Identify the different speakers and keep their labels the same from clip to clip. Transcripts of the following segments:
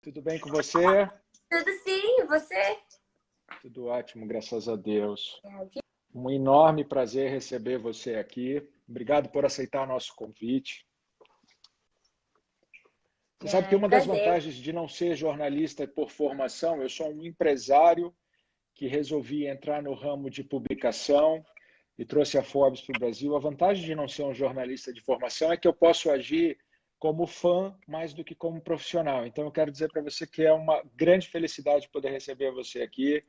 Speaker 1: Tudo bem com você?
Speaker 2: Tudo sim, e você?
Speaker 1: Tudo ótimo, graças a Deus.
Speaker 2: Ai, que
Speaker 1: Um enorme prazer receber você aqui. Obrigado por aceitar nosso convite. Você sabe que uma das
Speaker 2: prazer.
Speaker 1: vantagens de não ser jornalista por formação, eu sou um empresário que resolvi entrar no ramo de publicação e trouxe a Forbes para o Brasil. A vantagem de não ser um jornalista de formação é que eu posso agir como fã mais do que como profissional. Então, eu quero dizer para você que é uma grande felicidade poder receber você aqui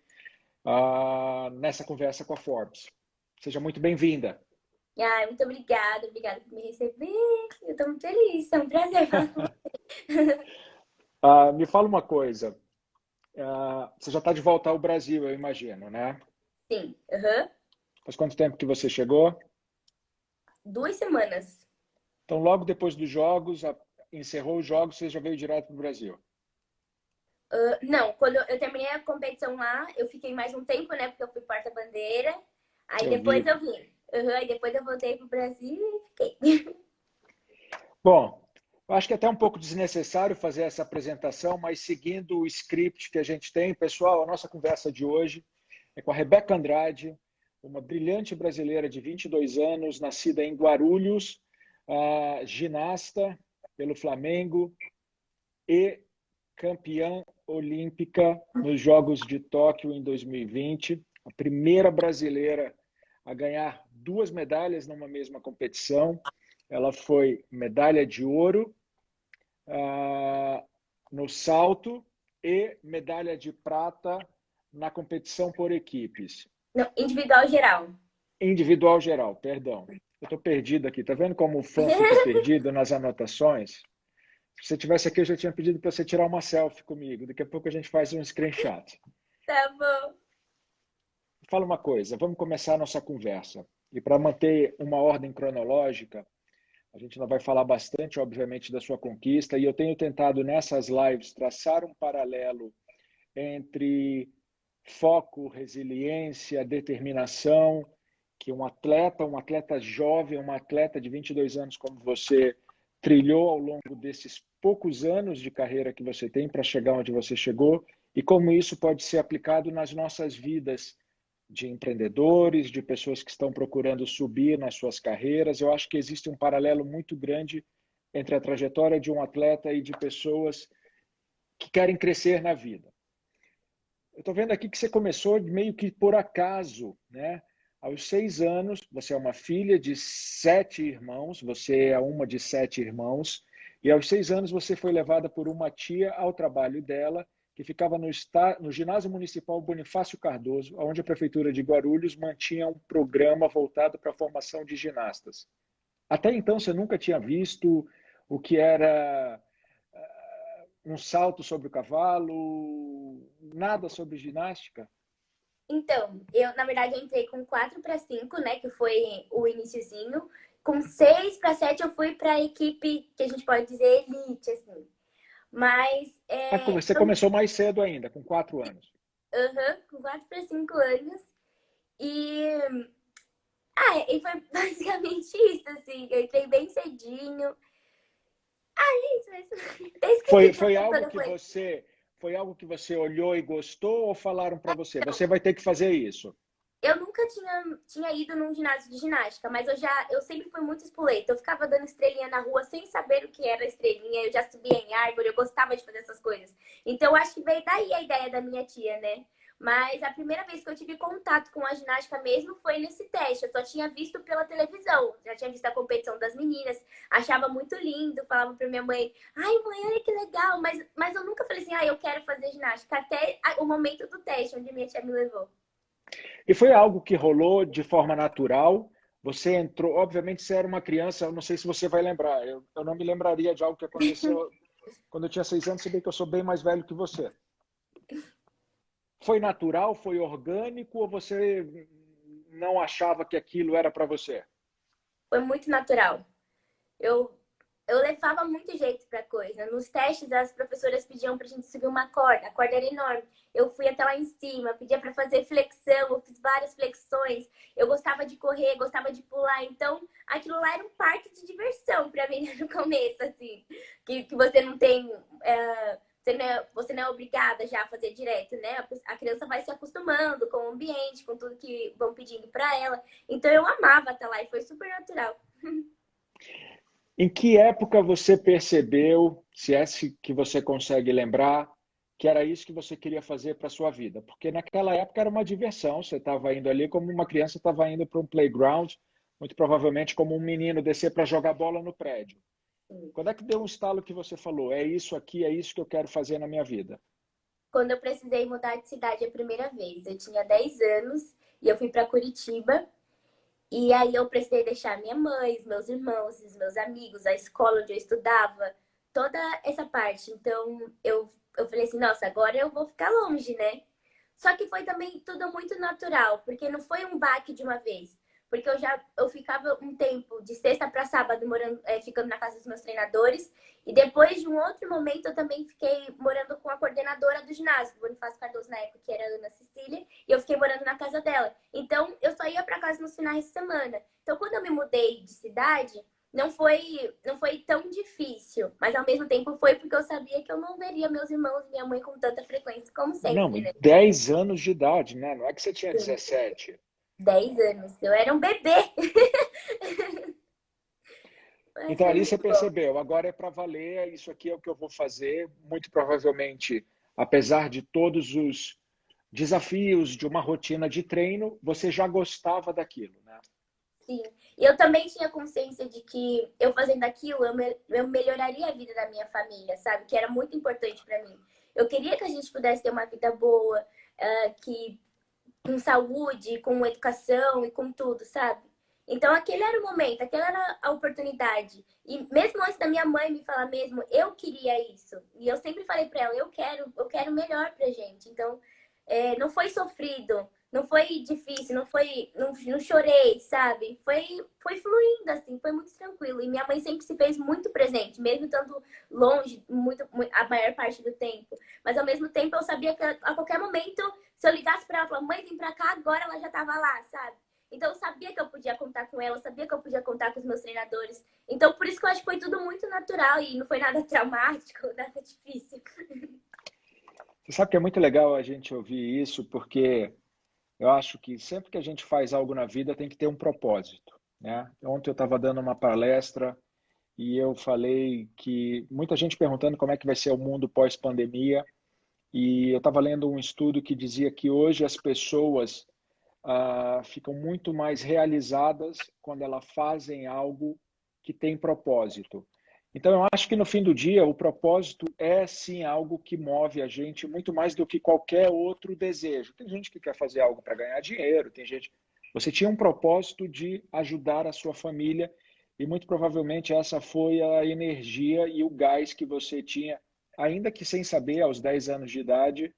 Speaker 1: nessa conversa com a Forbes. Seja muito bem-vinda.
Speaker 2: Ai, muito obrigada por me receber. Eu estou muito feliz, é um prazer falar com você.
Speaker 1: Me fala uma coisa. Você já está de volta ao Brasil, eu imagino, né?
Speaker 2: Sim, aham.
Speaker 1: Faz quanto tempo que você chegou?
Speaker 2: 2 semanas.
Speaker 1: Então, logo depois dos jogos, encerrou os jogos, você já veio direto para o Brasil.
Speaker 2: Não, quando eu terminei a competição lá, eu fiquei mais um tempo, né? Porque eu fui porta-bandeira. Aí
Speaker 1: Eu
Speaker 2: depois
Speaker 1: vi.
Speaker 2: eu vim. Aham, aí depois eu voltei pro Brasil e fiquei.
Speaker 1: Bom, eu acho que é até um pouco desnecessário fazer essa apresentação, mas seguindo o script que a gente tem, pessoal, a nossa conversa de hoje é com a Rebeca Andrade, uma brilhante brasileira de 22 anos, nascida em Guarulhos, ginasta pelo Flamengo e campeã olímpica nos Jogos de Tóquio em 2020, a primeira brasileira a ganhar duas medalhas numa mesma competição. Ela foi medalha de ouro no salto e medalha de prata na competição por equipes.
Speaker 2: Não, individual geral.
Speaker 1: Individual geral, perdão. Eu estou perdido aqui. Tá vendo como o fã fica perdido nas anotações? Se você tivesse aqui, eu já tinha pedido para você tirar uma selfie comigo. Daqui a pouco a gente faz um screenshot.
Speaker 2: Tá bom.
Speaker 1: Fala uma coisa, vamos começar a nossa conversa. E para manter uma ordem cronológica, a gente não vai falar bastante, obviamente, da sua conquista. E eu tenho tentado nessas lives traçar um paralelo entre foco, resiliência, determinação, que um atleta jovem, um atleta de 22 anos como você, trilhou ao longo desses poucos anos de carreira que você tem para chegar onde você chegou e como isso pode ser aplicado nas nossas vidas de empreendedores, de pessoas que estão procurando subir nas suas carreiras. Eu acho que existe um paralelo muito grande entre a trajetória de um atleta e de pessoas que querem crescer na vida. Eu estou vendo aqui que você começou meio que por acaso, né? Aos 6 anos, você é uma filha de 7 irmãos, você é uma de 7 irmãos, e aos 6 anos você foi levada por uma tia ao trabalho dela, que ficava no ginásio municipal Bonifácio Cardoso, onde a prefeitura de Guarulhos mantinha um programa voltado para a formação de ginastas. Até então você nunca tinha visto o que era um salto sobre o cavalo, nada sobre ginástica?
Speaker 2: Então, na verdade, eu entrei com 4 para 5, né? Que foi o iniciozinho. Com 6 para 7 eu fui para a equipe que a gente pode dizer elite, assim. Mas
Speaker 1: Você começou mais cedo ainda, com 4 anos.
Speaker 2: com 4 para 5 anos. E, e foi basicamente isso, assim. Eu entrei bem cedinho. É isso mesmo. Até esqueci
Speaker 1: Foi,
Speaker 2: o que eu
Speaker 1: foi
Speaker 2: tô
Speaker 1: algo
Speaker 2: falando
Speaker 1: que
Speaker 2: depois.
Speaker 1: você foi algo que você olhou e gostou ou falaram para você? Você vai ter que fazer isso.
Speaker 2: Eu nunca tinha ido num ginásio de ginástica, mas eu sempre fui muito espoleta. Eu ficava dando estrelinha na rua sem saber o que era estrelinha. Eu já subia em árvore, eu gostava de fazer essas coisas. Então, eu acho que veio daí a ideia da minha tia, né? Mas a primeira vez que eu tive contato com a ginástica mesmo foi nesse teste. Eu só tinha visto pela televisão. Já tinha visto a competição das meninas. Achava muito lindo. Falava pra minha mãe, ai, mãe, olha que legal. Mas eu nunca falei assim, eu quero fazer ginástica. Até o momento do teste, onde minha tia me levou.
Speaker 1: E foi algo que rolou de forma natural. Você entrou, obviamente, você era uma criança, eu não sei se você vai lembrar. Eu não me lembraria de algo que aconteceu quando eu tinha 6 anos, se bem que eu sou bem mais velho que você. Foi natural, foi orgânico ou você não achava que aquilo era para você?
Speaker 2: Foi muito natural. Eu, eu levava muito jeito pra coisa. Nos testes, as professoras pediam pra gente subir uma corda. A corda era enorme. Eu fui até lá em cima, pedia pra fazer flexão, eu fiz várias flexões. Eu gostava de correr, gostava de pular. Então, aquilo lá era um parque de diversão pra mim no começo, assim. Que você não tem você não é obrigada já a fazer direto, né? A criança vai se acostumando com o ambiente, com tudo que vão pedindo para ela. Então eu amava estar lá e foi super natural.
Speaker 1: Em que época você percebeu, se é que você consegue lembrar, que era isso que você queria fazer para a sua vida? Porque naquela época era uma diversão, você estava indo ali como uma criança estava indo para um playground, muito provavelmente como um menino descer para jogar bola no prédio. Quando é que deu um estalo que você falou, é isso aqui, é isso que eu quero fazer na minha vida?
Speaker 2: Quando eu precisei mudar de cidade a primeira vez, eu tinha 10 anos e eu fui para Curitiba. E aí eu precisei deixar minha mãe, os meus irmãos, os meus amigos, a escola onde eu estudava, toda essa parte. Então eu falei assim, nossa, agora eu vou ficar longe, né? Só que foi também tudo muito natural, porque não foi um baque de uma vez. Porque eu ficava um tempo de sexta para sábado morando, ficando na casa dos meus treinadores. E depois de um outro momento, eu também fiquei morando com a coordenadora do ginásio, Bonifácio Cardoso, na época, que era a Ana Cecília, e eu fiquei morando na casa dela. Então, eu só ia para casa nos finais de semana. Então, quando eu me mudei de cidade, não foi tão difícil, mas ao mesmo tempo foi porque eu sabia que eu não veria meus irmãos e minha mãe com tanta frequência como
Speaker 1: Não,
Speaker 2: sempre, né?
Speaker 1: 10 anos de idade, né? Não é que você tinha 17.
Speaker 2: 10 anos. Eu era um bebê. Mas
Speaker 1: Então
Speaker 2: foi
Speaker 1: ali você
Speaker 2: muito bom.
Speaker 1: percebeu, agora é para valer, isso aqui é o que eu vou fazer. Muito provavelmente, apesar de todos os desafios de uma rotina de treino, você já gostava daquilo, né?
Speaker 2: Sim. E eu também tinha consciência de que eu fazendo aquilo, eu melhoraria a vida da minha família, sabe? Que era muito importante para mim. Eu queria que a gente pudesse ter uma vida boa, que com saúde, com educação e com tudo, sabe? Então aquele era o momento, aquela era a oportunidade. E mesmo antes da minha mãe me falar mesmo, eu queria isso. E eu sempre falei para ela, eu quero melhor pra gente. Então, não foi sofrido, não foi difícil, não chorei, sabe? Foi fluindo, assim, foi muito tranquilo. E minha mãe sempre se fez muito presente, mesmo estando longe a maior parte do tempo. Mas ao mesmo tempo eu sabia que a qualquer momento, se eu ligasse para ela e falasse, mãe, vem pra cá, agora ela já tava lá, sabe? Então eu sabia que eu podia contar com ela, eu sabia que eu podia contar com os meus treinadores. Então por isso que eu acho que foi tudo muito natural e não foi nada traumático, nada difícil.
Speaker 1: Você sabe que é muito legal a gente ouvir isso, porque eu acho que sempre que a gente faz algo na vida tem que ter um propósito, né? Ontem eu estava dando uma palestra e eu falei que muita gente perguntando como é que vai ser o mundo pós-pandemia, e eu estava lendo um estudo que dizia que hoje as pessoas ficam muito mais realizadas quando elas fazem algo que tem propósito. Então, eu acho que no fim do dia, o propósito é sim algo que move a gente muito mais do que qualquer outro desejo. Tem gente que quer fazer algo para ganhar dinheiro, tem gente. Você tinha um propósito de ajudar a sua família e muito provavelmente essa foi a energia e o gás que você tinha, ainda que sem saber, aos 10 anos de idade,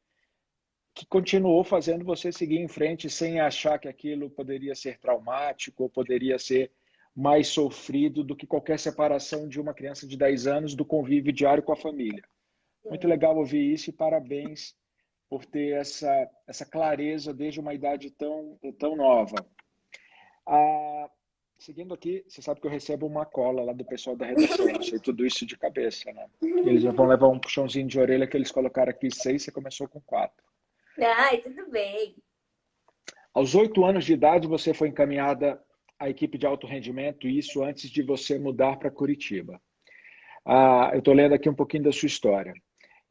Speaker 1: que continuou fazendo você seguir em frente sem achar que aquilo poderia ser traumático ou poderia ser mais sofrido do que qualquer separação de uma criança de 10 anos do convívio diário com a família. Muito
Speaker 2: Sim.
Speaker 1: legal ouvir isso e parabéns por ter essa clareza desde uma idade tão nova. Ah, seguindo aqui, você sabe que eu recebo uma cola lá do pessoal da redação, eu sei tudo isso de cabeça, né? Eles já vão levar um puxãozinho de orelha que eles colocaram aqui 6, você começou com 4.
Speaker 2: Ai, tudo bem.
Speaker 1: Aos 8 anos de idade, você foi encaminhada à equipe de alto rendimento, isso antes de você mudar para Curitiba. Eu estou lendo aqui um pouquinho da sua história.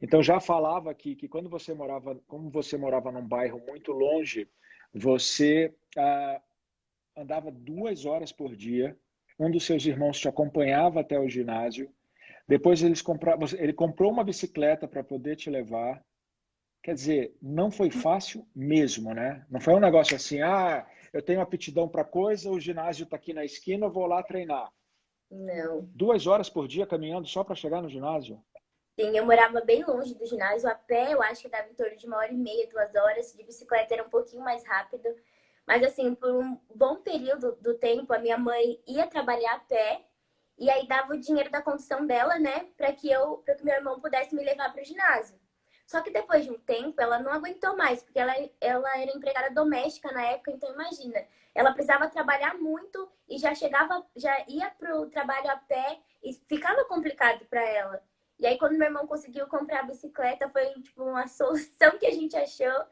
Speaker 1: Então, já falava aqui que quando você morava, como você morava num bairro muito longe, você andava 2 horas por dia, um dos seus irmãos te acompanhava até o ginásio, depois ele comprou uma bicicleta para poder te levar. Quer dizer, não foi fácil mesmo, né? Não foi um negócio assim, eu tenho aptidão para coisa, o ginásio está aqui na esquina, eu vou lá treinar.
Speaker 2: Não.
Speaker 1: 2 horas por dia caminhando só para chegar no ginásio?
Speaker 2: Sim, eu morava bem longe do ginásio. A pé, eu acho que dava em torno de 1h30, 2 horas. De bicicleta era um pouquinho mais rápido. Mas, assim, por um bom período do tempo, a minha mãe ia trabalhar a pé. E aí dava o dinheiro da condução dela, né? Para que meu irmão pudesse me levar para o ginásio. Só que depois de um tempo, ela não aguentou mais. Porque ela era empregada doméstica na época. Então, imagina. Ela precisava trabalhar muito e já ia para o trabalho a pé. E ficava complicado para ela. E aí, quando meu irmão conseguiu comprar a bicicleta, foi tipo uma solução que a gente achou.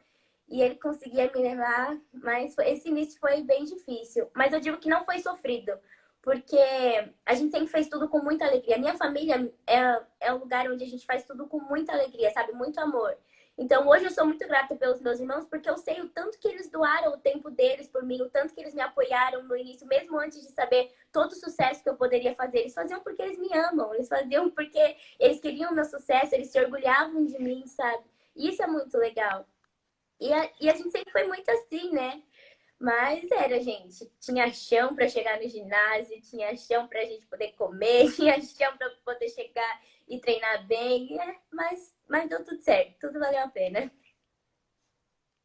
Speaker 2: E ele conseguia me levar, mas esse início foi bem difícil. Mas eu digo que não foi sofrido, porque a gente sempre fez tudo com muita alegria. Minha família é um lugar onde a gente faz tudo com muita alegria, sabe? Muito amor. Então, hoje eu sou muito grata pelos meus irmãos, porque eu sei o tanto que eles doaram o tempo deles por mim, o tanto que eles me apoiaram no início, mesmo antes de saber todo o sucesso que eu poderia fazer. Eles faziam porque eles me amam, eles faziam porque eles queriam o meu sucesso, eles se orgulhavam de mim, sabe? E isso é muito legal. E a gente sempre foi muito assim, né? Mas era, gente. Tinha chão para chegar no ginásio, tinha chão para a gente poder comer, tinha chão para poder chegar e treinar bem. Mas deu tudo certo, tudo valeu a pena.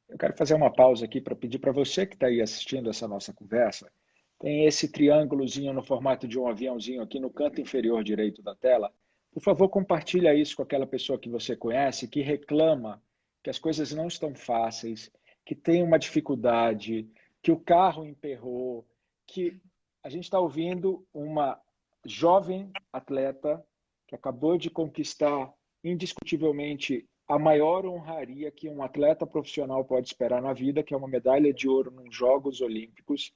Speaker 1: Eu quero fazer uma pausa aqui para pedir para você que está aí assistindo essa nossa conversa. Tem esse triângulozinho no formato de um aviãozinho aqui no canto inferior direito da tela. Por favor, compartilha isso com aquela pessoa que você conhece, que reclama que as coisas não estão fáceis, que tem uma dificuldade, que o carro emperrou, que a gente está ouvindo uma jovem atleta que acabou de conquistar indiscutivelmente a maior honraria que um atleta profissional pode esperar na vida, que é uma medalha de ouro nos Jogos Olímpicos,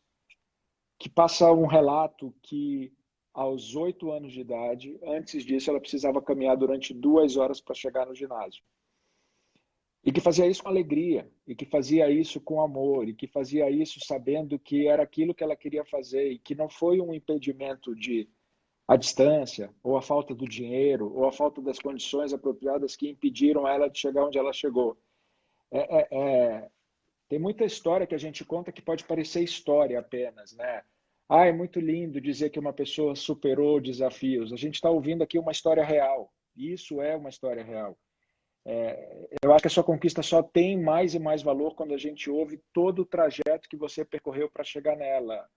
Speaker 1: que passa um relato que aos 8 anos de idade, antes disso, ela precisava caminhar durante 2 horas para chegar no ginásio. E que fazia isso com alegria, e que fazia isso com amor, e que fazia isso sabendo que era aquilo que ela queria fazer, e que não foi um impedimento de a distância, ou a falta do dinheiro, ou a falta das condições apropriadas que impediram ela de chegar onde ela chegou. É, é, é, tem muita história que a gente conta que pode parecer história apenas, né? Ah, é muito lindo dizer que uma pessoa superou desafios. A gente está ouvindo aqui uma história real. Isso é uma história real. Eu acho que a sua conquista só tem mais e mais valor quando a gente ouve todo o trajeto que você percorreu para chegar nela,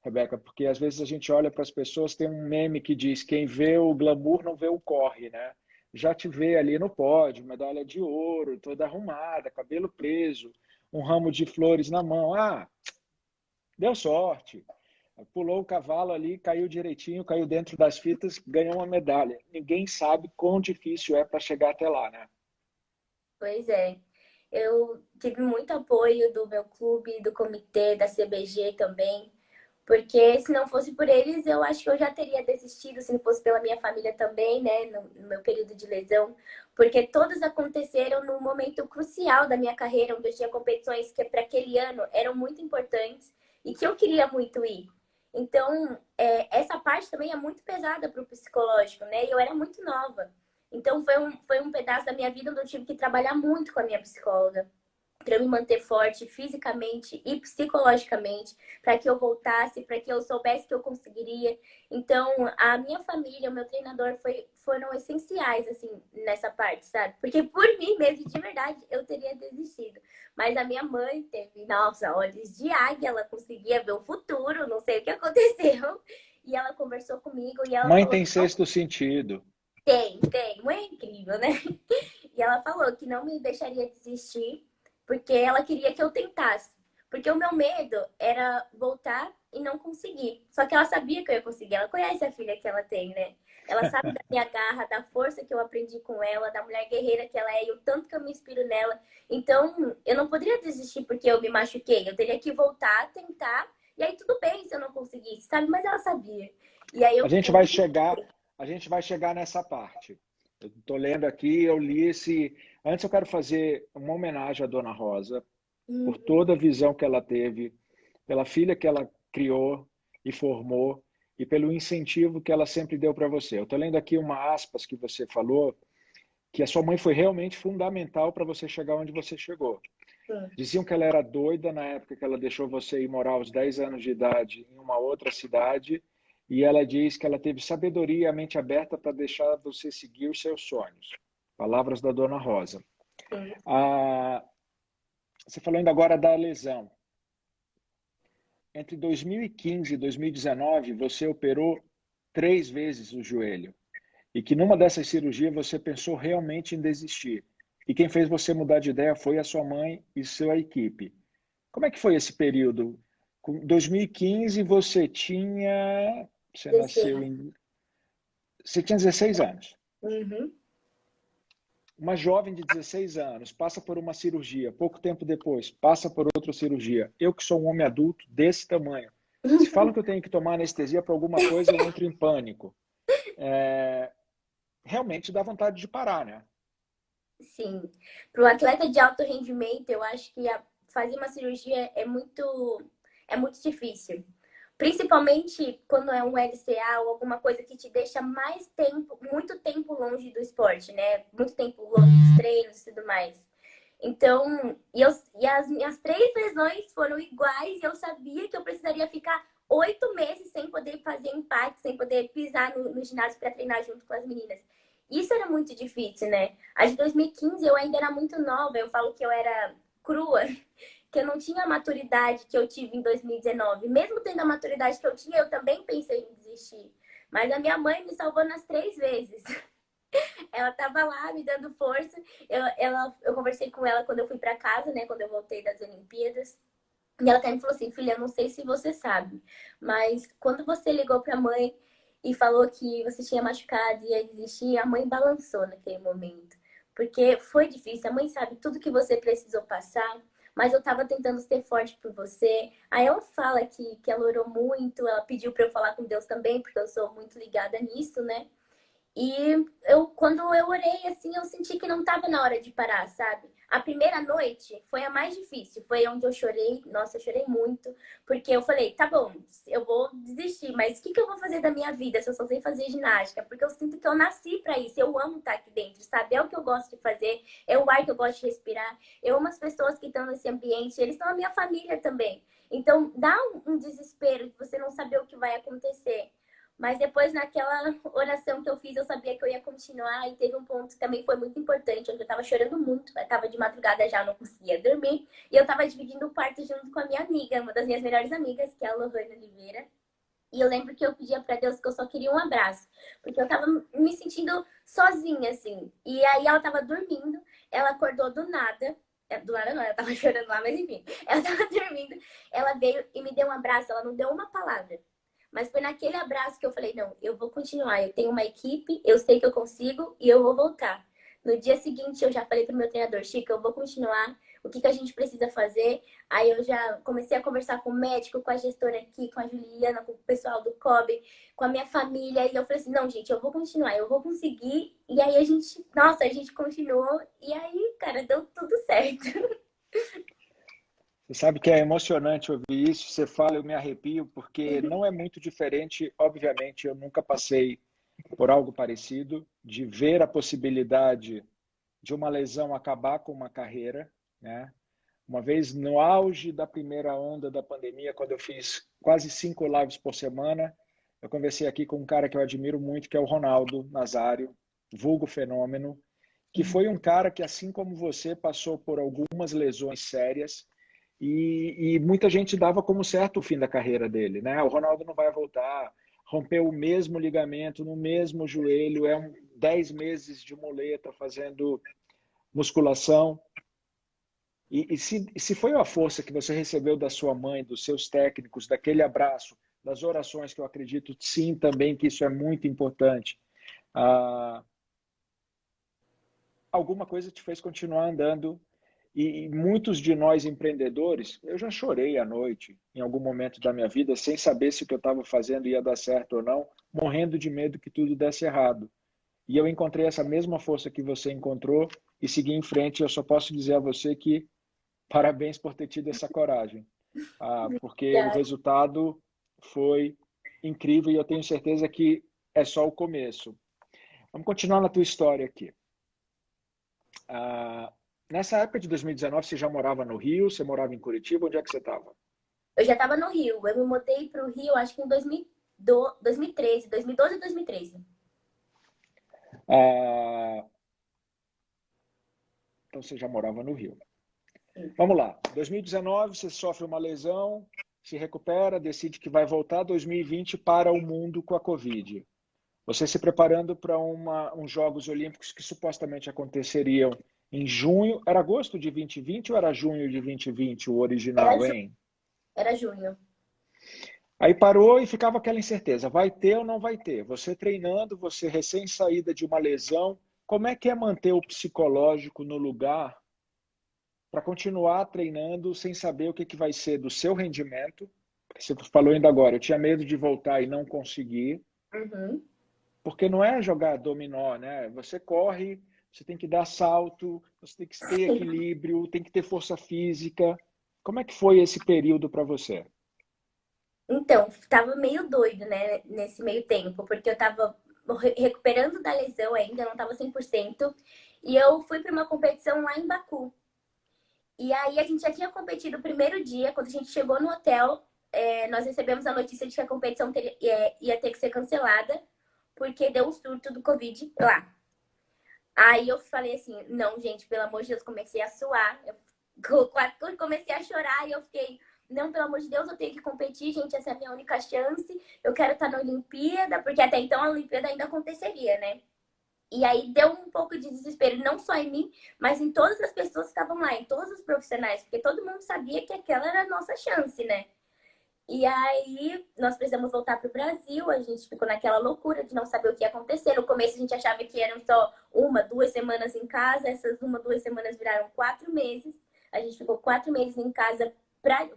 Speaker 1: Rebeca, porque às vezes a gente olha para as pessoas, tem um meme que diz: quem vê o glamour não vê o corre, né? Já te vê ali no pódio, medalha de ouro, toda arrumada, cabelo preso, um ramo de flores na mão. Ah, deu sorte. Pulou o cavalo ali, caiu direitinho, caiu dentro das fitas, ganhou uma medalha. Ninguém sabe quão difícil é para chegar até lá, né?
Speaker 2: Pois é. Eu tive muito apoio do meu clube, do comitê, da CBG também. Porque se não fosse por eles, eu acho que eu já teria desistido, se não fosse pela minha família também, né, no meu período de lesão. Porque todos aconteceram num momento crucial da minha carreira, onde eu tinha competições que para aquele ano eram muito importantes e que eu queria muito ir. Então, essa parte também é muito pesada para o psicológico, né? E eu era muito nova. Então, foi um pedaço da minha vida onde eu tive que trabalhar muito com a minha psicóloga para eu me manter forte fisicamente e psicologicamente, para que eu voltasse, para que eu soubesse que eu conseguiria. Então, a minha família, o meu treinador foram essenciais assim nessa parte, sabe? Porque por mim mesmo, de verdade, eu teria desistido. Mas a minha mãe teve, nossa, olhos de águia, ela conseguia ver o futuro, não sei o que aconteceu. E ela conversou comigo e ela
Speaker 1: Mãe
Speaker 2: falou
Speaker 1: tem
Speaker 2: que não
Speaker 1: sexto sentido.
Speaker 2: tem, mãe é incrível, né? E ela falou que não me deixaria desistir, porque ela queria que eu tentasse. Porque o meu medo era voltar e não conseguir. Só que ela sabia que eu ia conseguir. Ela conhece a filha que ela tem, né? Ela sabe da minha garra, da força que eu aprendi com ela, da mulher guerreira que ela é e o tanto que eu me inspiro nela. Então, eu não poderia desistir porque eu me machuquei. Eu teria que voltar, tentar. E aí, tudo bem se eu não conseguisse, sabe? Mas ela sabia. E aí,
Speaker 1: A
Speaker 2: eu
Speaker 1: gente
Speaker 2: fui.
Speaker 1: vai chegar, a gente vai chegar nessa parte. Eu estou lendo aqui, eu li esse. Antes eu quero fazer uma homenagem à Dona Rosa por
Speaker 2: Uhum.
Speaker 1: toda a visão que ela teve, pela filha que ela criou e formou e pelo incentivo que ela sempre deu para você. Eu estou lendo aqui uma aspas que você falou, que a sua mãe foi realmente fundamental para você chegar onde você chegou.
Speaker 2: Sim.
Speaker 1: Diziam que ela era doida na época que ela deixou você ir morar aos 10 anos de idade em uma outra cidade, e ela diz que ela teve sabedoria e a mente aberta para deixar você seguir os seus sonhos. Palavras da Dona Rosa.
Speaker 2: Sim.
Speaker 1: Ah, você falou ainda agora da lesão. Entre 2015 e 2019, você operou 3 vezes o joelho. E que numa dessas cirurgias você pensou realmente em desistir. E quem fez você mudar de ideia foi a sua mãe e sua equipe. Como é que foi esse período? Com 2015 você tinha, você nasceu
Speaker 2: 16.
Speaker 1: em, você tinha 16 anos.
Speaker 2: Uhum.
Speaker 1: Uma jovem de 16 anos passa por uma cirurgia, pouco tempo depois passa por outra cirurgia. Eu que sou um homem adulto desse tamanho, se falam que eu tenho que tomar anestesia para alguma coisa, eu entro em pânico. Realmente dá vontade de parar, né?
Speaker 2: Sim. Para um atleta de alto rendimento, eu acho que fazer uma cirurgia é muito difícil. Principalmente quando é um LCA ou alguma coisa que te deixa mais tempo, muito tempo longe do esporte, né? Muito tempo longe dos treinos e tudo mais. Então, e as minhas 3 lesões foram iguais e eu sabia que eu precisaria ficar 8 meses sem poder fazer impacto, sem poder pisar no ginásio para treinar junto com as meninas. Isso era muito difícil, né? A de 2015 eu ainda era muito nova, eu falo que eu era crua, que eu não tinha a maturidade que eu tive em 2019. Mesmo tendo a maturidade que eu tinha, eu também pensei em desistir. Mas a minha mãe me salvou nas 3 vezes. Ela tava lá me dando força. Eu conversei com ela quando eu fui para casa, né? Quando eu voltei das Olimpíadas. E ela até me falou assim, filha, eu não sei se você sabe, mas quando você ligou para a mãe e falou que você tinha machucado e ia desistir, a mãe balançou naquele momento. Porque foi difícil. A mãe sabe tudo que você precisou passar, mas eu tava tentando ser forte por você. Aí ela fala que ela orou muito, ela pediu para eu falar com Deus também, porque eu sou muito ligada nisso, né? E quando eu orei, assim, eu senti que não estava na hora de parar, sabe? A primeira noite foi a mais difícil, foi onde eu chorei. Nossa, eu chorei muito, porque eu falei, tá bom, eu vou desistir, mas o que eu vou fazer da minha vida se eu só sei fazer ginástica? Porque eu sinto que eu nasci para isso, eu amo estar aqui dentro, sabe? É o que eu gosto de fazer, é o ar que eu gosto de respirar. Eu amo as pessoas que estão nesse ambiente, eles são a minha família também. Então, dá um desespero de você não saber o que vai acontecer. Mas depois, naquela oração que eu fiz, eu sabia que eu ia continuar. E teve um ponto que também foi muito importante, onde eu tava chorando muito. Eu tava de madrugada já, não conseguia dormir. E eu tava dividindo o quarto junto com a minha amiga, uma das minhas melhores amigas, que é a Lohane Oliveira. E eu lembro que eu pedia pra Deus que eu só queria um abraço. Porque eu tava me sentindo sozinha, assim. E aí ela tava dormindo, ela acordou do nada. Do nada não, ela tava chorando lá, mas enfim. Ela tava dormindo, ela veio e me deu um abraço, ela não deu uma palavra. Mas foi naquele abraço que eu falei, não, eu vou continuar, eu tenho uma equipe, eu sei que eu consigo e eu vou voltar. No dia seguinte eu já falei pro meu treinador, Chico, eu vou continuar, o que a gente precisa fazer? Aí eu já comecei a conversar com o médico, com a gestora aqui, com a Juliana, com o pessoal do COB, com a minha família, e eu falei assim, não, gente, eu vou continuar, eu vou conseguir. E aí a gente continuou, e aí, cara, deu tudo certo.
Speaker 1: Você sabe que é emocionante ouvir isso. Você fala, eu me arrepio, porque não é muito diferente. Obviamente, eu nunca passei por algo parecido, de ver a possibilidade de uma lesão acabar com uma carreira, né? Uma vez no auge da primeira onda da pandemia, quando eu fiz quase 5 lives por semana, eu conversei aqui com um cara que eu admiro muito, que é o Ronaldo Nazário, vulgo Fenômeno, que foi um cara que, assim como você, passou por algumas lesões sérias e muita gente dava como certo o fim da carreira dele, né? O Ronaldo não vai voltar, rompeu o mesmo ligamento no mesmo joelho, 10 meses de muleta fazendo musculação. Se foi a força que você recebeu da sua mãe, dos seus técnicos, daquele abraço, das orações, que eu acredito sim também que isso é muito importante, ah, alguma coisa te fez continuar andando. E muitos de nós empreendedores, eu já chorei à noite, em algum momento da minha vida, sem saber se o que eu estava fazendo ia dar certo ou não, morrendo de medo que tudo desse errado. E eu encontrei essa mesma força que você encontrou e segui em frente. Eu só posso dizer a você que parabéns por ter tido essa coragem, porque o resultado foi incrível e eu tenho certeza que é só o começo. Vamos continuar na tua história aqui. Nessa época de 2019, você já morava no Rio? Você morava em Curitiba? Onde é que você estava?
Speaker 2: Eu já estava no Rio. Eu me mudei para o Rio, acho que em 2013, 2012 ou 2013.
Speaker 1: Ah, então você já morava no Rio.
Speaker 2: Sim.
Speaker 1: Vamos lá. 2019, você sofre uma lesão, se recupera, decide que vai voltar. 2020 para o mundo com a Covid. Você se preparando para uns Jogos Olímpicos que supostamente aconteceriam em junho. Era agosto de 2020 ou era junho de 2020 o
Speaker 2: Era,
Speaker 1: original, hein?
Speaker 2: era junho.
Speaker 1: Aí parou e ficava aquela incerteza, vai ter ou não vai ter? Você treinando, você recém-saída de uma lesão, como é que é manter o psicológico no lugar para continuar treinando sem saber o que vai ser do seu rendimento? Porque você falou ainda agora, eu tinha medo de voltar e não conseguir,
Speaker 2: Uhum.
Speaker 1: porque não é jogar dominó, né? Você corre, você tem que dar salto, você tem que ter equilíbrio, tem que ter força física. Como é que foi esse período para você?
Speaker 2: Então, tava meio doido, né, nesse meio tempo, porque eu tava recuperando da lesão ainda, não tava 100%. E eu fui para uma competição lá em Baku. E aí a gente já tinha competido o primeiro dia, quando a gente chegou no hotel, nós recebemos a notícia de que a competição ia ter que ser cancelada, porque deu um surto do Covid lá. Aí eu falei assim, não, gente, pelo amor de Deus, comecei a suar. Eu comecei a chorar e eu fiquei, não, pelo amor de Deus, eu tenho que competir, gente, essa é a minha única chance. Eu quero estar na Olimpíada, porque até então a Olimpíada ainda aconteceria, né? E aí deu um pouco de desespero, não só em mim, mas em todas as pessoas que estavam lá, em todos os profissionais, porque todo mundo sabia que aquela era a nossa chance, né? E aí nós precisamos voltar para o Brasil, a gente ficou naquela loucura de não saber o que ia acontecer. No começo a gente achava que eram só 1, 2 semanas em casa, essas 1, 2 semanas viraram 4 meses. A gente ficou 4 meses em casa.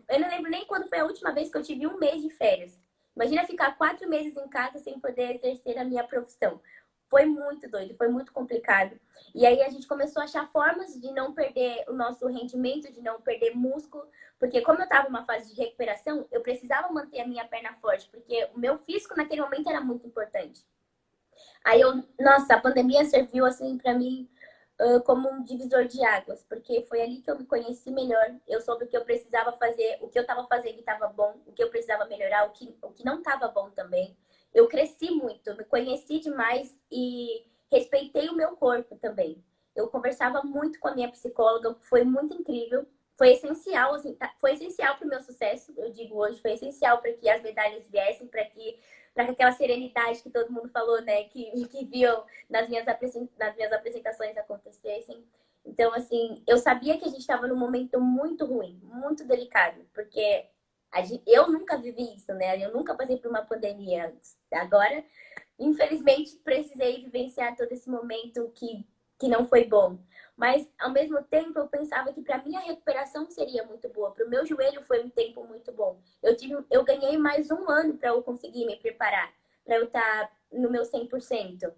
Speaker 2: Eu não lembro nem quando foi a última vez que eu tive um mês de férias. Imagina ficar 4 meses em casa sem poder exercer a minha profissão. Foi muito doido, foi muito complicado. E aí a gente começou a achar formas de não perder o nosso rendimento, de não perder músculo, porque como eu estava numa fase de recuperação, eu precisava manter a minha perna forte, porque o meu físico naquele momento era muito importante. Aí nossa, a pandemia serviu assim para mim como um divisor de águas, porque foi ali que eu me conheci melhor. Eu soube o que eu precisava fazer, o que eu estava fazendo estava bom, o que eu precisava melhorar, o que não estava bom também. Eu cresci muito, me conheci demais e respeitei o meu corpo também. Eu conversava muito com a minha psicóloga, foi muito incrível. Foi essencial, assim, foi essencial para o meu sucesso, eu digo hoje, foi essencial para que as medalhas viessem, para que aquela serenidade que todo mundo falou, né, que viu nas minhas apresentações acontecessem. Então, assim, eu sabia que a gente estava num momento muito ruim, muito delicado, porque eu nunca vivi isso, né? Eu nunca passei por uma pandemia antes. Agora, infelizmente, precisei vivenciar todo esse momento que não foi bom. Mas, ao mesmo tempo, eu pensava que para minha recuperação seria muito boa. Para o meu joelho foi um tempo muito bom. Eu ganhei mais um ano para eu conseguir me preparar, para eu estar no meu 100%.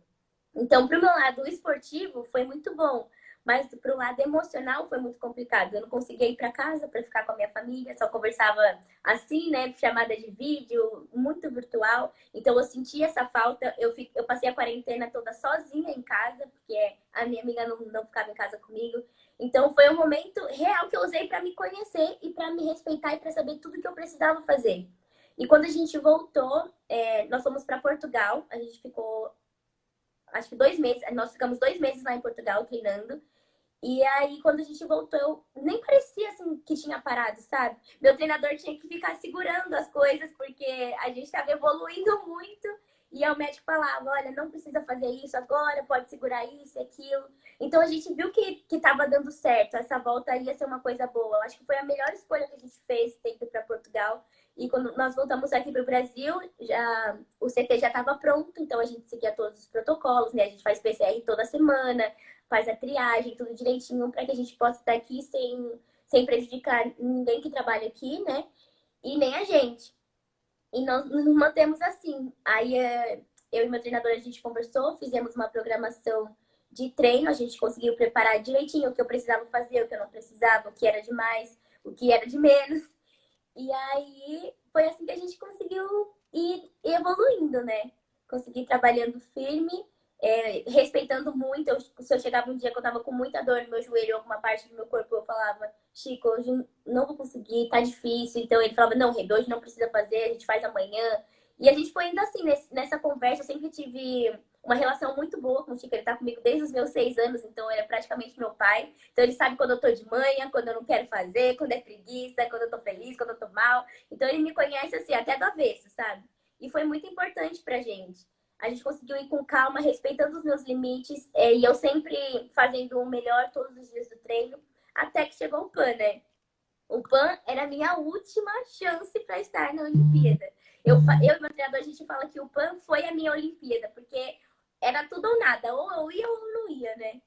Speaker 2: Então, para o meu lado esportivo, foi muito bom. Mas para o lado emocional foi muito complicado. Eu não conseguia ir para casa para ficar com a minha família, só conversava assim, né? Chamada de vídeo, muito virtual. Então eu senti essa falta. Eu passei a quarentena toda sozinha em casa, porque a minha amiga não ficava em casa comigo. Então foi um momento real que eu usei para me conhecer e para me respeitar e para saber tudo que eu precisava fazer. E quando a gente voltou, nós fomos para Portugal. A gente ficou, acho que 2 meses. Nós ficamos 2 meses lá em Portugal treinando. E aí, quando a gente voltou, eu nem parecia assim que tinha parado, sabe? Meu treinador tinha que ficar segurando as coisas, porque a gente estava evoluindo muito. E aí o médico falava, olha, não precisa fazer isso agora, pode segurar isso e aquilo. Então a gente viu que estava dando certo, essa volta ia ser uma coisa boa. Eu acho que foi a melhor escolha que a gente fez, ter ido para Portugal. E quando nós voltamos aqui para o Brasil, o CT já estava pronto, então a gente seguia todos os protocolos, né? A gente faz PCR toda semana, faz a triagem, tudo direitinho, para que a gente possa estar aqui sem prejudicar ninguém que trabalha aqui, né? E nem a gente. E nós nos mantemos assim. Aí eu e meu treinador, a gente conversou, fizemos uma programação de treino, a gente conseguiu preparar direitinho o que eu precisava fazer, o que eu não precisava, o que era de mais, o que era de menos. E aí foi assim que a gente conseguiu ir evoluindo, né? Consegui trabalhando firme, respeitando muito. Se eu chegava um dia que eu tava com muita dor no meu joelho ou alguma parte do meu corpo, eu falava, Chico, hoje não vou conseguir, tá difícil. Então ele falava, não, Rebe, hoje não precisa fazer, a gente faz amanhã. E a gente foi indo assim, nessa conversa, eu sempre tive uma relação muito boa com o Chico. Ele tá comigo desde os meus 6 anos, então ele é praticamente meu pai. Então ele sabe quando eu tô de manhã, quando eu não quero fazer, quando é preguiça, quando eu tô feliz, quando eu tô mal. Então ele me conhece assim, até do avesso, sabe? E foi muito importante pra gente. A gente conseguiu ir com calma, respeitando os meus limites, e eu sempre fazendo o melhor todos os dias do treino, até que chegou o PAN, né? O PAN era a minha última chance para estar na Olimpíada. Eu e meu treinador, a gente fala que o PAN foi a minha Olimpíada, porque era tudo ou nada, ou eu ia ou eu não ia, né?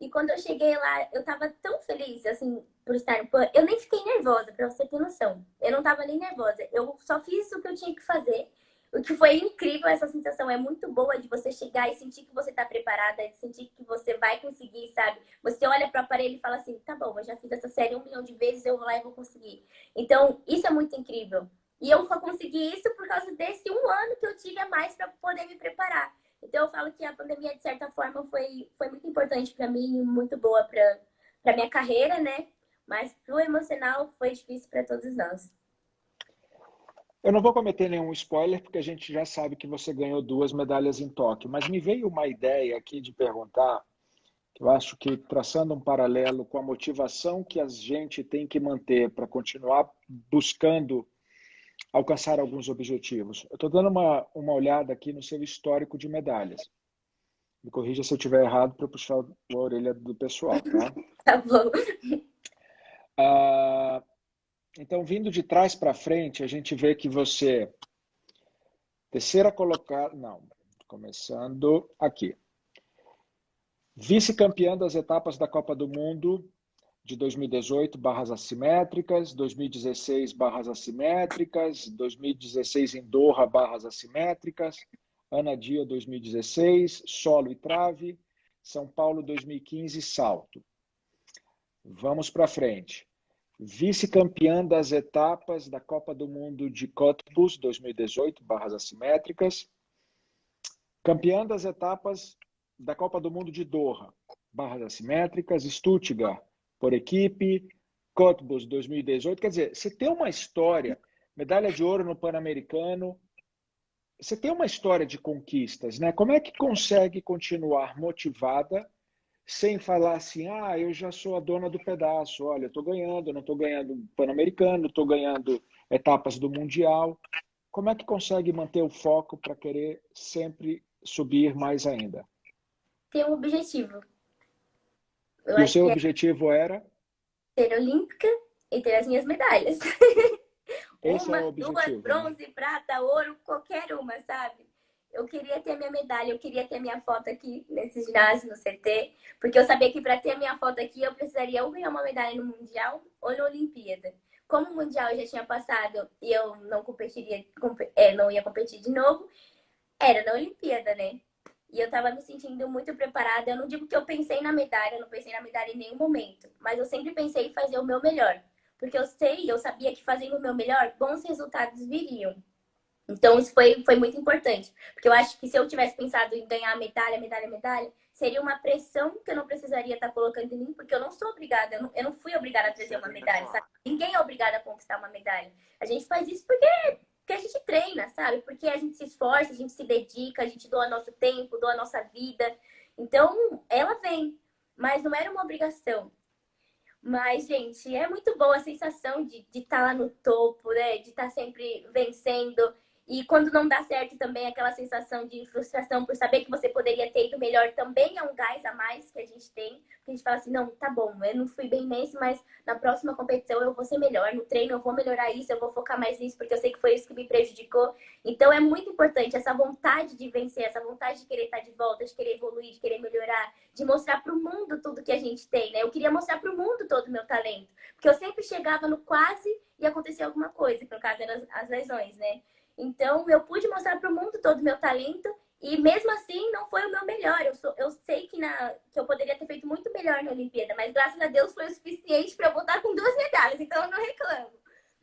Speaker 2: E quando eu cheguei lá, eu tava tão feliz, assim, por estar no PAN. Eu nem fiquei nervosa, pra você ter noção. Eu não tava nem nervosa. Eu só fiz o que eu tinha que fazer. O que foi incrível, essa sensação é muito boa de você chegar e sentir que você tá preparada, de sentir que você vai conseguir, sabe? Você olha pro aparelho e fala assim, tá bom, eu já fiz essa série 1 milhão de vezes, eu vou lá e vou conseguir. Então, isso é muito incrível. E eu só consegui isso por causa desse 1 ano que eu tive a mais para poder me preparar. Então, eu falo que a pandemia, de certa forma, foi muito importante para mim, muito boa para minha carreira, né? Mas pro emocional foi difícil para todos nós.
Speaker 1: Eu não vou cometer nenhum spoiler, porque a gente já sabe que você ganhou 2 medalhas em Tóquio, mas me veio uma ideia aqui de perguntar, que eu acho que traçando um paralelo com a motivação que a gente tem que manter para continuar buscando alcançar alguns objetivos. Eu estou dando uma olhada aqui no seu histórico de medalhas. Me corrija se eu estiver errado para puxar a orelha do pessoal, tá?
Speaker 2: Tá bom.
Speaker 1: Ah, então, vindo de trás para frente, a gente vê que você, terceira colocada, não, começando aqui. Vice-campeã das etapas da Copa do Mundo de 2018, barras assimétricas, 2016, barras assimétricas, 2016 em Doha, barras assimétricas, Ana Dia 2016, solo e trave, São Paulo 2015, salto. Vamos para frente. Vice-campeã das etapas da Copa do Mundo de Cottbus 2018, barras assimétricas. Campeã das etapas da Copa do Mundo de Doha, barras assimétricas. Stuttgart, por equipe. Cottbus 2018. Quer dizer, você tem uma história, medalha de ouro no Pan-Americano. Você tem uma história de conquistas, né? Como é que consegue continuar motivada sem falar assim, ah, eu já sou a dona do pedaço, olha, eu estou ganhando, não estou ganhando Pan-Americano, estou ganhando etapas do Mundial. Como é que consegue manter o foco para querer sempre subir mais ainda?
Speaker 2: Tem um objetivo. Eu
Speaker 1: E o
Speaker 2: acho
Speaker 1: seu
Speaker 2: que é
Speaker 1: objetivo era?
Speaker 2: ser olímpica e ter as minhas medalhas.
Speaker 1: Esse é
Speaker 2: Uma,
Speaker 1: o
Speaker 2: duas,
Speaker 1: objetivo, né?
Speaker 2: bronze, prata, ouro, qualquer uma, sabe? Eu queria ter a minha medalha, eu queria ter a minha foto aqui nesse ginásio, no CT, porque eu sabia que para ter a minha foto aqui eu precisaria ou ganhar uma medalha no Mundial ou na Olimpíada. Como o Mundial eu já tinha passado e eu não competiria, não ia competir de novo, era na Olimpíada, né? E eu tava me sentindo muito preparada. Eu não digo que eu pensei na medalha, eu não pensei na medalha em nenhum momento, mas eu sempre pensei em fazer o meu melhor. Porque eu sabia que fazendo o meu melhor, bons resultados viriam. Então, isso foi muito importante. Porque eu acho que se eu tivesse pensado em ganhar medalha, medalha, medalha, seria uma pressão que eu não precisaria estar colocando em mim, porque eu não sou obrigada, eu não fui obrigada a trazer uma medalha, sabe? Ninguém é obrigado a conquistar uma medalha. A gente faz isso porque a gente treina, sabe? Porque a gente se esforça, a gente se dedica, a gente doa nosso tempo, doa nossa vida. Então, ela vem, mas não era uma obrigação. Mas, gente, é muito boa a sensação de estar lá no topo, né? De estar sempre vencendo. E quando não dá certo também, aquela sensação de frustração por saber que você poderia ter ido melhor também é um gás a mais que a gente tem. Porque a gente fala assim, não, tá bom, eu não fui bem nesse, mas na próxima competição eu vou ser melhor. No treino eu vou melhorar isso, eu vou focar mais nisso, porque eu sei que foi isso que me prejudicou. Então é muito importante essa vontade de vencer, essa vontade de querer estar de volta, de querer evoluir, de querer melhorar, de mostrar para o mundo tudo que a gente tem, né? Eu queria mostrar para o mundo todo o meu talento. Porque eu sempre chegava no quase e acontecia alguma coisa, que no caso eram as lesões, né? Então, eu pude mostrar para o mundo todo o meu talento e mesmo assim não foi o meu melhor. Eu sei que eu poderia ter feito muito melhor na Olimpíada, mas graças a Deus foi o suficiente para eu voltar com 2 medalhas, então eu não reclamo.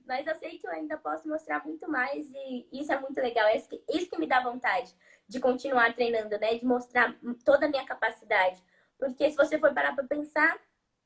Speaker 2: Mas eu sei que eu ainda posso mostrar muito mais e isso é muito legal. É isso que me dá vontade de continuar treinando, né? De mostrar toda a minha capacidade. Porque se você for parar para pensar,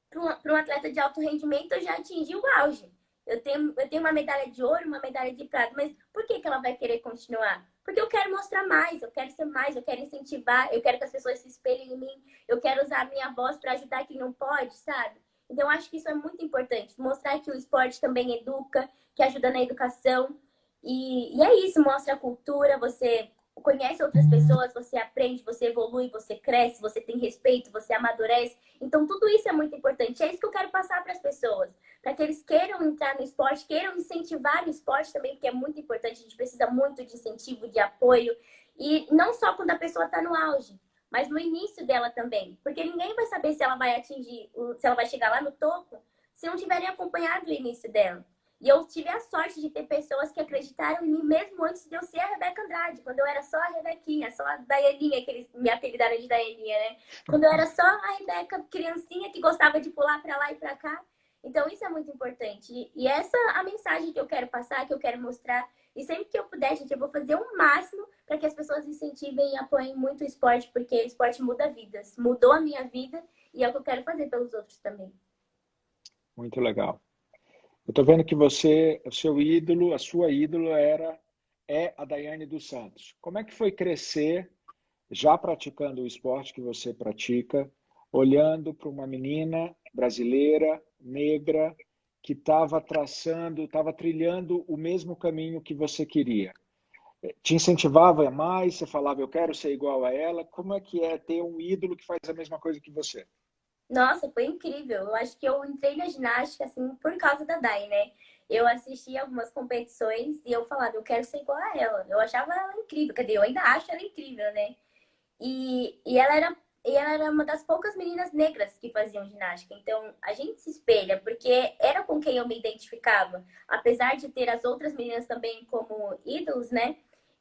Speaker 2: para um atleta de alto rendimento, eu já atingi o auge. Eu tenho uma medalha de ouro, uma medalha de prata, mas por que ela vai querer continuar? Porque eu quero mostrar mais, eu quero ser mais, eu quero incentivar, eu quero que as pessoas se espelhem em mim, eu quero usar a minha voz para ajudar quem não pode, sabe? Então, eu acho que isso é muito importante. Mostrar que o esporte também educa, que ajuda na educação. E é isso, mostra a cultura, você conhece outras pessoas, você aprende, você evolui, você cresce, você tem respeito, você amadurece. Então, tudo isso é muito importante. É isso que eu quero passar para as pessoas para que eles queiram entrar no esporte, queiram incentivar o esporte também, porque é muito importante, a gente precisa muito de incentivo, de apoio. E não só quando a pessoa está no auge, mas no início dela também. Porque ninguém vai saber se ela vai atingir, se ela vai chegar lá no topo, se não tiverem acompanhado o início dela. E eu tive a sorte de ter pessoas que acreditaram em mim mesmo antes de eu ser a Rebeca Andrade, quando eu era só a Rebequinha, só a Daianinha, que eles me apelidaram de Daianinha, né? Quando eu era só a Rebeca criancinha que gostava de pular para lá e para cá. Então isso é muito importante. E essa é a mensagem que eu quero passar, que eu quero mostrar. E sempre que eu puder, gente, eu vou fazer o máximo para que as pessoas incentivem e apoiem muito o esporte, porque o esporte muda vidas. Mudou a minha vida e é o que eu quero fazer pelos outros também.
Speaker 1: Muito legal. Eu estou vendo que você, o seu ídolo, a sua ídolo é a Daiane dos Santos. Como é que foi crescer, já praticando o esporte que você pratica, olhando para uma menina brasileira, negra, que estava traçando, estava trilhando o mesmo caminho que você queria? Te incentivava mais? Você falava, eu quero ser igual a ela? Como é que é ter um ídolo que faz a mesma coisa que você?
Speaker 2: Nossa, foi incrível. Eu acho que eu entrei na ginástica, assim, por causa da Dai, né? Eu assisti algumas competições e eu falava, eu quero ser igual a ela. Eu achava ela incrível, quer dizer, eu ainda acho ela incrível, né? E ela era uma das poucas meninas negras que faziam ginástica. Então, a gente se espelha, porque era com quem eu me identificava. Apesar de ter as outras meninas também como ídolos, né?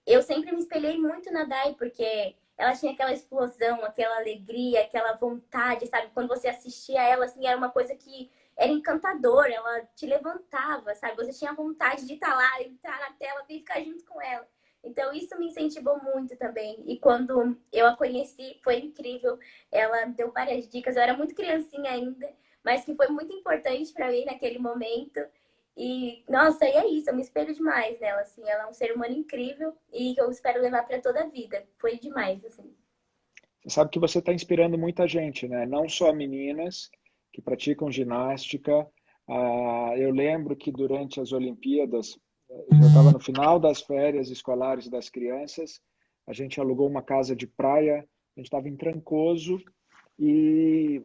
Speaker 2: Eu sempre me espelhei muito na Dai, porque ela tinha aquela explosão, aquela alegria, aquela vontade, sabe? Quando você assistia ela, assim, era uma coisa que era encantadora, ela te levantava, sabe? Você tinha vontade de estar lá, entrar na tela e ficar junto com ela. Então, isso me incentivou muito também. E quando eu a conheci, foi incrível. Ela me deu várias dicas. Eu era muito criancinha ainda, mas que foi muito importante para mim naquele momento. E, nossa, e é isso. Eu me espelho demais nela, assim. Ela é um ser humano incrível e que eu espero levar para toda a vida. Foi demais, assim.
Speaker 1: Você sabe que você está inspirando muita gente, né? Não só meninas que praticam ginástica. Eu lembro que durante as Olimpíadas, eu já estava no final das férias escolares das crianças, a gente alugou uma casa de praia, a gente estava em Trancoso e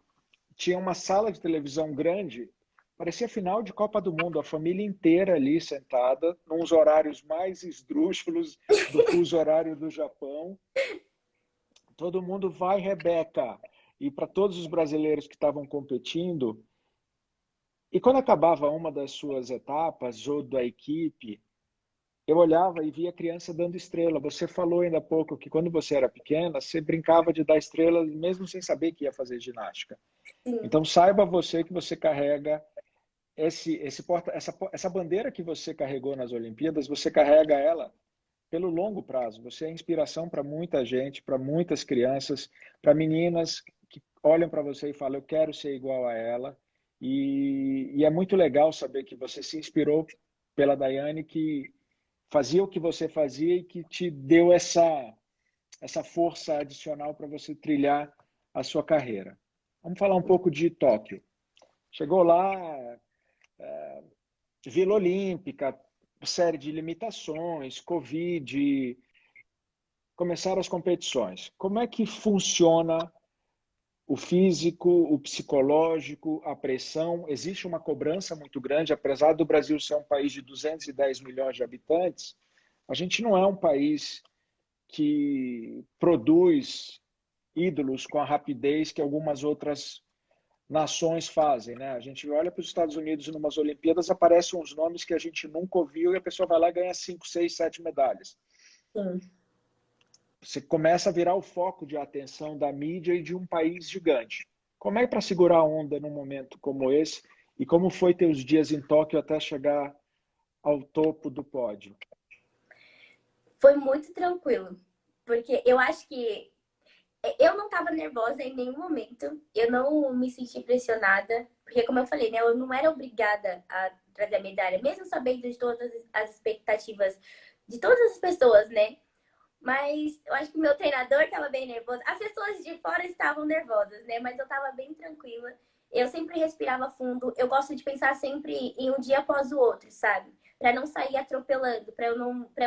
Speaker 1: tinha uma sala de televisão grande, parecia final de Copa do Mundo, a família inteira ali sentada, nos horários mais esdrúxulos do fuso horário do Japão. Todo mundo vai, Rebeca. E para todos os brasileiros que estavam competindo, e quando acabava uma das suas etapas ou da equipe, eu olhava e via a criança dando estrela. Você falou ainda há pouco que quando você era pequena, você brincava de dar estrela mesmo sem saber que ia fazer ginástica.
Speaker 2: Sim.
Speaker 1: Então saiba você que você carrega essa bandeira que você carregou nas Olimpíadas, você carrega ela pelo longo prazo. Você é inspiração para muita gente, para muitas crianças, para meninas que olham para você e falam, eu quero ser igual a ela. E é muito legal saber que você se inspirou pela Daiane, que fazia o que você fazia e que te deu essa força adicional para você trilhar a sua carreira. Vamos falar um pouco de Tóquio. Chegou lá, Vila Olímpica, série de limitações, Covid, começaram as competições. Como é que funciona o físico, o psicológico, a pressão? Existe uma cobrança muito grande, apesar do Brasil ser um país de 210 milhões de habitantes, a gente não é um país que produz ídolos com a rapidez que algumas outras nações fazem, né? A gente olha para os Estados Unidos e numas Olimpíadas aparecem uns nomes que a gente nunca ouviu e a pessoa vai lá e ganha 5, 6, 7 medalhas.
Speaker 2: Sim.
Speaker 1: Você começa a virar o foco de atenção da mídia e de um país gigante. Como é para segurar a onda num momento como esse? E como foi teus dias em Tóquio até chegar ao topo do pódio?
Speaker 2: Foi muito tranquilo. Porque eu acho que eu não estava nervosa em nenhum momento. Eu não me senti pressionada. Porque, como eu falei, né? Eu não era obrigada a trazer a medalha. Mesmo sabendo de todas as expectativas de todas as pessoas, né? Mas eu acho que o meu treinador estava bem nervoso. As pessoas de fora estavam nervosas, né? Mas eu estava bem tranquila. Eu sempre respirava fundo. Eu gosto de pensar sempre em um dia após o outro, sabe? Para não sair atropelando, para eu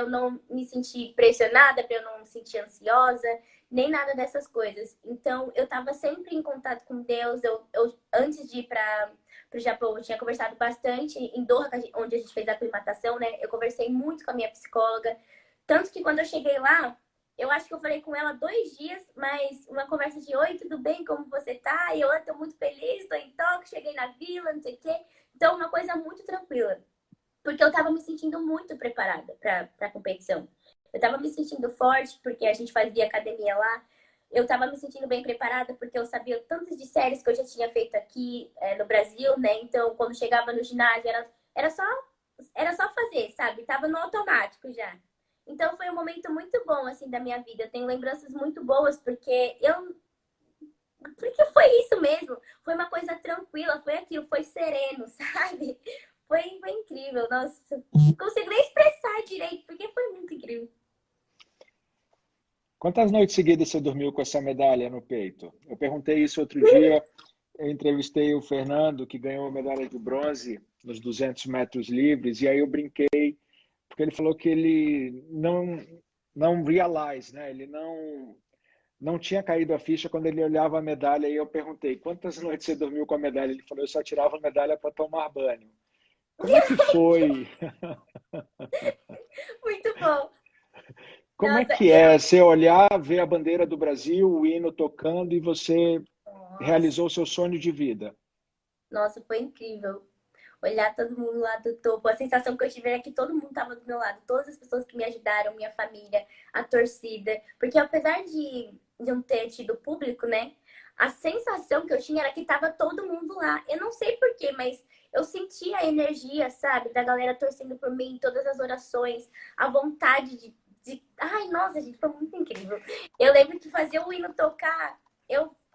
Speaker 2: não me sentir pressionada, para eu não me sentir ansiosa, nem nada dessas coisas. Então, eu estava sempre em contato com Deus. Eu antes de ir para pro Japão. Eu tinha conversado bastante em Doha, onde a gente fez a aclimatação, né? Eu conversei muito com a minha psicóloga. Tanto que quando eu cheguei lá, eu acho que eu falei com ela 2 dias, mas uma conversa de oi, tudo bem? Como você tá? E eu tô muito feliz, tô em Tóquio, cheguei na vila, não sei o quê. Então, uma coisa muito tranquila. Porque eu tava me sentindo muito preparada pra competição. Eu tava me sentindo forte, porque a gente fazia academia lá. Eu tava me sentindo bem preparada, porque eu sabia tantas de séries que eu já tinha feito aqui no Brasil, né? Então, quando chegava no ginásio, era só, era só fazer, sabe? Tava no automático já. Então, foi um momento muito bom, assim, da minha vida. Eu tenho lembranças muito boas, porque foi isso mesmo. Foi uma coisa tranquila, foi aquilo, foi sereno, sabe? Foi incrível. Nossa, não consigo nem expressar direito, porque foi muito incrível.
Speaker 1: Quantas noites seguidas você dormiu com essa medalha no peito? Eu perguntei isso outro dia. Eu entrevistei o Fernando, que ganhou a medalha de bronze nos 200 metros livres, e aí eu brinquei, porque ele falou que ele não realize, né? Ele não tinha caído a ficha quando ele olhava a medalha, e eu perguntei, quantas noites você dormiu com a medalha? Ele falou, eu só tirava a medalha para tomar banho. Como é que foi?
Speaker 2: Muito bom.
Speaker 1: Como é
Speaker 2: Nossa,
Speaker 1: que é você olhar, ver a bandeira do Brasil, o hino tocando e você
Speaker 2: nossa,
Speaker 1: realizou o seu sonho de vida?
Speaker 2: nossa, foi incrível. Olhar todo mundo lá do topo. A sensação que eu tive era que todo mundo estava do meu lado. Todas as pessoas que me ajudaram, minha família, a torcida. Porque apesar de não ter tido público, né? A sensação que eu tinha era que tava todo mundo lá. Eu não sei porquê, mas eu sentia a energia, sabe? Da galera torcendo por mim, todas as orações, a vontade Ai, nossa, gente, foi muito incrível. Eu lembro que fazer o hino tocar,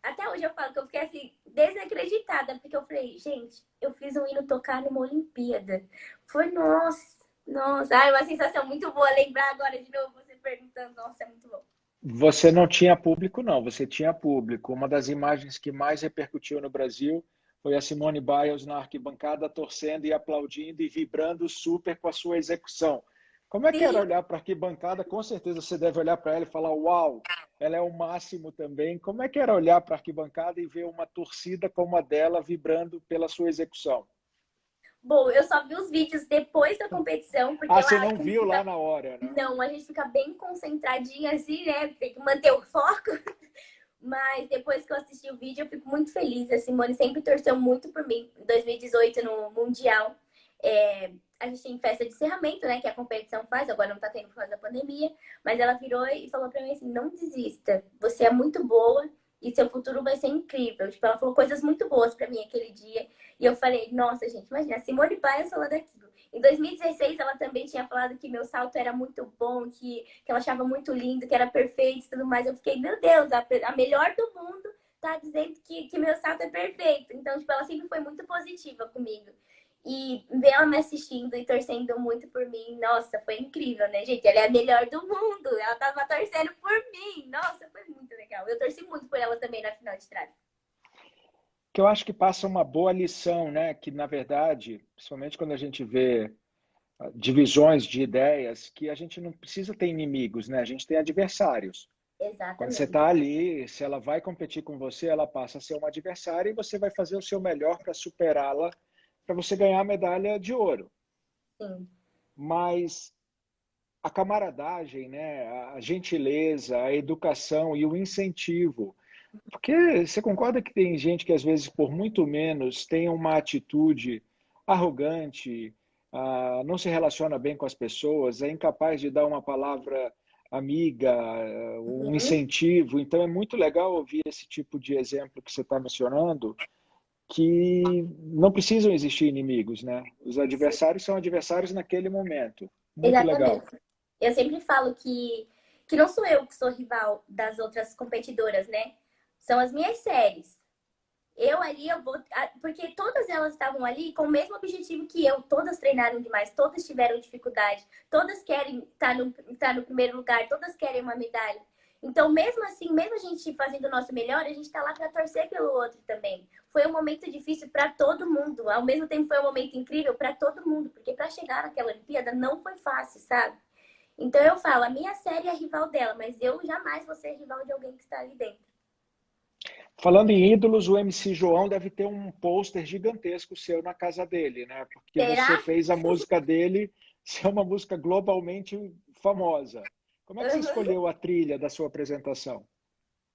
Speaker 2: até hoje eu falo que eu fiquei assim, desacreditada, porque eu falei, gente, eu fiz um hino tocar numa Olimpíada. Foi, nossa, nossa. Ai, uma sensação muito boa lembrar agora de novo você perguntando. Nossa, é muito bom.
Speaker 1: Você não tinha público, não. Você tinha público. Uma das imagens que mais repercutiu no Brasil foi a Simone Biles na arquibancada torcendo e aplaudindo e vibrando super com a sua execução. Como é que era
Speaker 2: Sim,
Speaker 1: olhar para a arquibancada? Com certeza você deve olhar para ela e falar: Uau, ela é o máximo também. Como é que era olhar para a arquibancada e ver uma torcida como a dela vibrando pela sua execução?
Speaker 2: bom, eu só vi os vídeos depois da competição, porque
Speaker 1: Ah,
Speaker 2: lá
Speaker 1: você
Speaker 2: a
Speaker 1: não
Speaker 2: gente
Speaker 1: viu lá
Speaker 2: fica.
Speaker 1: na hora, né?
Speaker 2: Não, a gente fica bem concentradinha assim, né? Tem que manter o foco. Mas depois que eu assisti o vídeo, eu fico muito feliz. A Simone sempre torceu muito por mim. Em 2018, no Mundial, a gente tem festa de encerramento, né? Que a competição faz, agora não tá tendo por causa da pandemia. Mas ela virou e falou pra mim assim: não desista, você é muito boa e seu futuro vai ser incrível. Tipo, ela falou coisas muito boas pra mim aquele dia. E eu falei: nossa, gente, imagina, a Simone Biles falando daquilo. Em 2016, ela também tinha falado que meu salto era muito bom, que ela achava muito lindo, que era perfeito e tudo mais. Eu fiquei, meu Deus, a melhor do mundo tá dizendo que meu salto é perfeito. Então, tipo, ela sempre foi muito positiva comigo. E ver ela me assistindo e torcendo muito por mim, nossa, foi incrível, né, gente? Ela é a melhor do mundo. Ela tava torcendo por mim. Nossa, foi muito legal. Eu torci muito por ela também na final de trás.
Speaker 1: Que eu acho que passa uma boa lição, né? Que, na verdade, principalmente quando a gente vê divisões de ideias, que a gente não precisa ter inimigos, né? A gente tem adversários. Quando você
Speaker 2: Exatamente.
Speaker 1: está ali, se ela vai competir com você, ela passa a ser uma adversária e você vai fazer o seu melhor para superá-la, para você ganhar a medalha de ouro.
Speaker 2: Sim.
Speaker 1: Mas a camaradagem, né? A gentileza, a educação e o incentivo. Porque você concorda que tem gente que, às vezes, por muito menos, tem uma atitude arrogante, não se relaciona bem com as pessoas, é incapaz de dar uma palavra amiga, um
Speaker 2: Uhum.
Speaker 1: incentivo. Então, é muito legal ouvir esse tipo de exemplo que você está mencionando, que não precisam existir inimigos, né? Os
Speaker 2: Sim,
Speaker 1: adversários são adversários naquele momento. Muito legal.
Speaker 2: exatamente. Eu sempre falo que não sou eu que sou rival das outras competidoras, né? São as minhas séries. Eu ali, eu vou. Porque todas elas estavam ali com o mesmo objetivo que eu. Todas treinaram demais, todas tiveram dificuldade, todas querem estar no primeiro lugar, todas querem uma medalha. Então, mesmo assim, mesmo a gente fazendo o nosso melhor, a gente está lá para torcer pelo outro também. Foi um momento difícil para todo mundo. Ao mesmo tempo, foi um momento incrível para todo mundo, porque para chegar naquela Olimpíada não foi fácil, sabe? Então, eu falo, a minha série é rival dela, mas eu jamais vou ser rival de alguém que está ali dentro.
Speaker 1: Falando em ídolos, o MC João deve ter um pôster gigantesco seu na casa dele, né? Porque você
Speaker 2: Será?
Speaker 1: fez a música dele ser uma música globalmente famosa. Como é que você escolheu a trilha da sua apresentação?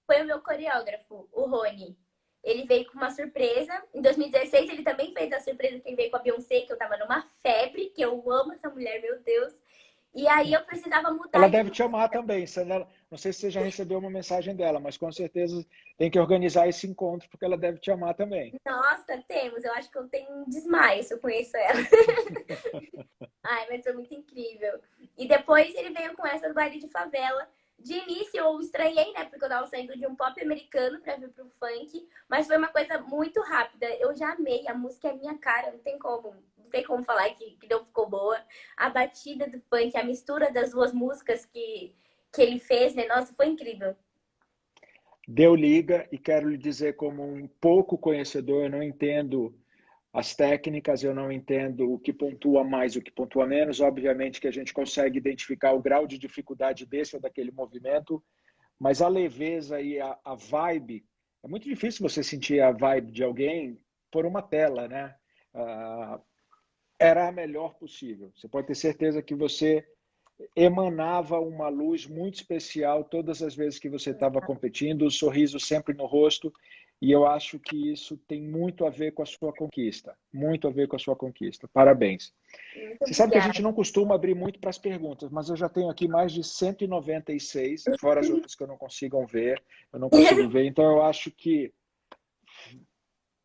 Speaker 2: Foi o meu coreógrafo, o Rony. Ele veio com uma surpresa. Em 2016, ele também fez a surpresa que ele veio com a Beyoncé, que eu tava numa febre, que eu amo essa mulher, meu Deus. E aí eu precisava
Speaker 1: Ela
Speaker 2: mudar de
Speaker 1: deve te
Speaker 2: música.
Speaker 1: amar também. Não sei se você já recebeu uma mensagem dela, mas com certeza tem que organizar esse encontro, porque ela deve te amar também.
Speaker 2: Nossa, temos. Eu acho que eu tenho um desmaio se eu conheço ela. Ai, mas foi muito incrível. E depois ele veio com essa do baile de favela. De início eu estranhei, né? Porque eu tava saindo de um pop americano pra vir pro funk. Mas foi uma coisa muito rápida. Eu já amei. A música é minha cara, não tem como. Não tem como falar que não ficou boa. A batida do funk, a mistura das duas músicas que ele fez, né? Nossa, foi incrível.
Speaker 1: Deu liga e quero lhe dizer, como um pouco conhecedor, eu não entendo as técnicas, eu não entendo o que pontua mais, o que pontua menos. Obviamente que a gente consegue identificar o grau de dificuldade desse ou daquele movimento, mas a leveza e a vibe, é muito difícil você sentir a vibe de alguém por uma tela, né? Ah, era a melhor possível. Você pode ter certeza que você emanava uma luz muito especial todas as vezes que você estava competindo, o sorriso sempre no rosto, e eu acho que isso tem muito a ver com a sua conquista, muito a ver com a sua conquista. Parabéns.
Speaker 2: Muito
Speaker 1: Você sabe que a gente
Speaker 2: obrigada.
Speaker 1: não costuma abrir muito para as perguntas, mas eu já tenho aqui mais de 196, fora as outras que eu não consigo ver, eu não consigo ver. Então eu acho que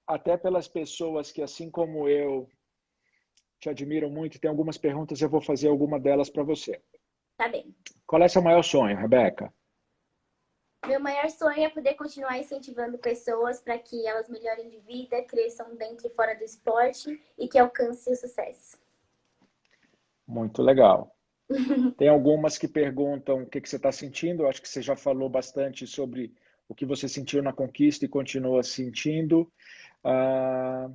Speaker 1: até pelas pessoas que, assim como eu, te admiram muito e tem algumas perguntas, eu vou fazer alguma delas para você.
Speaker 2: Tá bem.
Speaker 1: Qual é seu maior sonho, Rebeca?
Speaker 2: Meu maior sonho é poder continuar incentivando pessoas para que elas melhorem de vida, cresçam dentro e fora do esporte e que alcancem o sucesso.
Speaker 1: Muito legal. Tem algumas que perguntam o que você está sentindo. Eu acho que você já falou bastante sobre o que você sentiu na conquista e continua sentindo. Ah,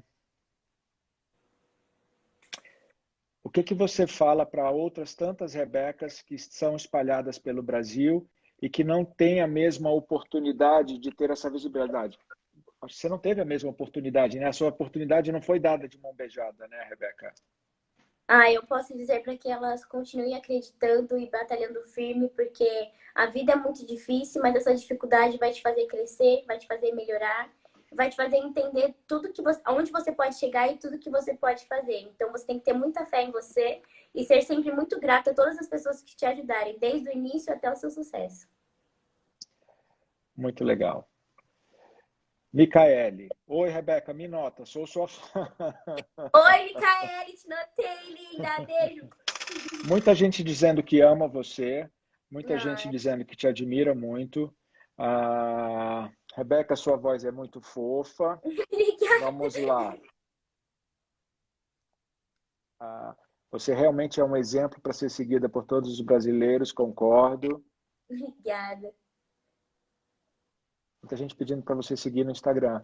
Speaker 1: o que você fala para outras tantas Rebecas que são espalhadas pelo Brasil e que não têm a mesma oportunidade de ter essa visibilidade? Acho que você não teve a mesma oportunidade, né? A sua oportunidade não foi dada de mão beijada, né, Rebeca?
Speaker 2: Ah, eu posso dizer para que elas continuem acreditando e batalhando firme, porque a vida é muito difícil, mas essa dificuldade vai te fazer crescer, vai te fazer melhorar, vai te fazer entender tudo que você, aonde você pode chegar e tudo que você pode fazer. Então você tem que ter muita fé em você e ser sempre muito grato a todas as pessoas que te ajudarem, desde o início até o seu sucesso.
Speaker 1: Muito legal. Micaele. Oi, Rebeca, me nota, sou sua fã.
Speaker 2: Oi, Micaele, te notei, linda, beijo.
Speaker 1: Muita gente dizendo que ama você, muita gente
Speaker 2: Ah,
Speaker 1: dizendo que te admira muito. Ah, Rebeca, sua voz é muito fofa.
Speaker 2: obrigada.
Speaker 1: Vamos lá. Ah, você realmente é um exemplo para ser seguida por todos os brasileiros, concordo.
Speaker 2: Obrigada.
Speaker 1: Muita gente pedindo para você seguir no Instagram.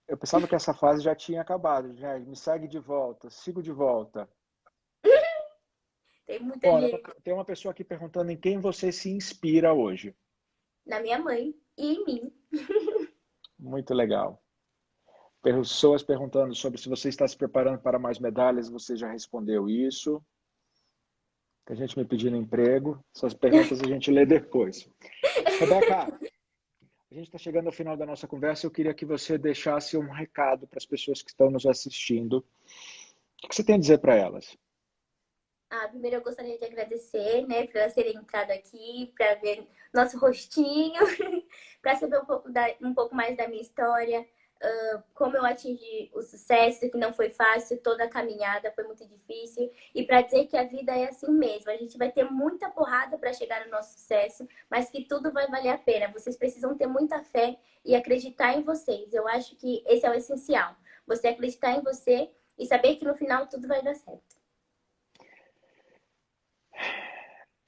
Speaker 1: Eu pensava que essa fase já tinha acabado. Já me segue de volta, sigo de volta.
Speaker 2: Tem muita
Speaker 1: Bom,
Speaker 2: gente.
Speaker 1: tem uma pessoa aqui perguntando em quem você se inspira hoje.
Speaker 2: Na minha mãe e em mim.
Speaker 1: Muito legal. Pessoas perguntando sobre se você está se preparando para mais medalhas, você já respondeu isso. Tem gente me pedindo emprego. Essas perguntas a gente lê depois. Rebeca, a gente está chegando ao final da nossa conversa. Eu queria que você deixasse um recado para as pessoas que estão nos assistindo. O que você tem a dizer para elas?
Speaker 2: Ah, primeiro eu gostaria de agradecer, né, por elas terem entrado aqui, para ver nosso rostinho, para saber um pouco mais da minha história, como eu atingi o sucesso, que não foi fácil, toda a caminhada foi muito difícil, e para dizer que a vida é assim mesmo. A gente vai ter muita porrada para chegar no nosso sucesso, mas que tudo vai valer a pena. Vocês precisam ter muita fé e acreditar em vocês. Eu acho que esse é o essencial. Você acreditar em você e saber que no final tudo vai dar certo.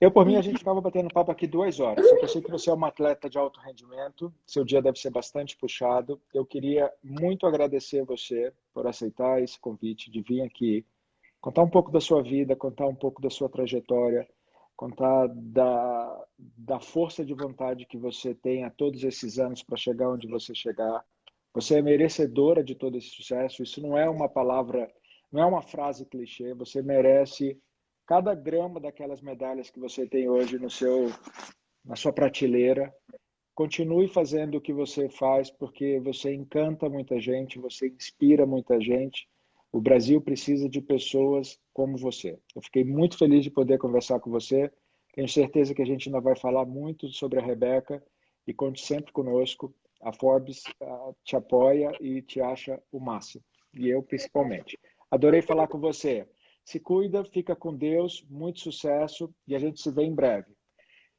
Speaker 1: Eu, por mim, a gente ficava batendo papo aqui 2 horas, só que eu sei que você é uma atleta de alto rendimento, seu dia deve ser bastante puxado. Eu queria muito agradecer você por aceitar esse convite de vir aqui, contar um pouco da sua vida, contar um pouco da sua trajetória, contar da força de vontade que você tem há todos esses anos para chegar onde você chegar. Você é merecedora de todo esse sucesso. Isso não é uma palavra, não é uma frase clichê. Você merece cada grama daquelas medalhas que você tem hoje na sua prateleira. Continue fazendo o que você faz, porque você encanta muita gente, você inspira muita gente. O Brasil precisa de pessoas como você. Eu fiquei muito feliz de poder conversar com você. Tenho certeza que a gente ainda vai falar muito sobre a Rebeca e conte sempre conosco. A Forbes te apoia e te acha o máximo. E eu principalmente. Adorei
Speaker 2: Muito
Speaker 1: falar com você. Se cuida, fica com Deus, muito sucesso e a gente se vê em breve.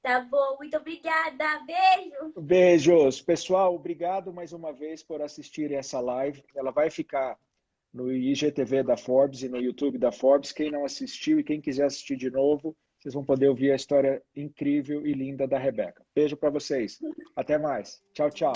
Speaker 2: Tá bom, muito obrigada. Beijo.
Speaker 1: Beijos. Pessoal, obrigado mais uma vez por assistirem essa live. Ela vai ficar no IGTV da Forbes e no YouTube da Forbes. Quem não assistiu e quem quiser assistir de novo, vocês vão poder ouvir a história incrível e linda da Rebeca. Beijo para vocês. Até mais. Tchau, tchau.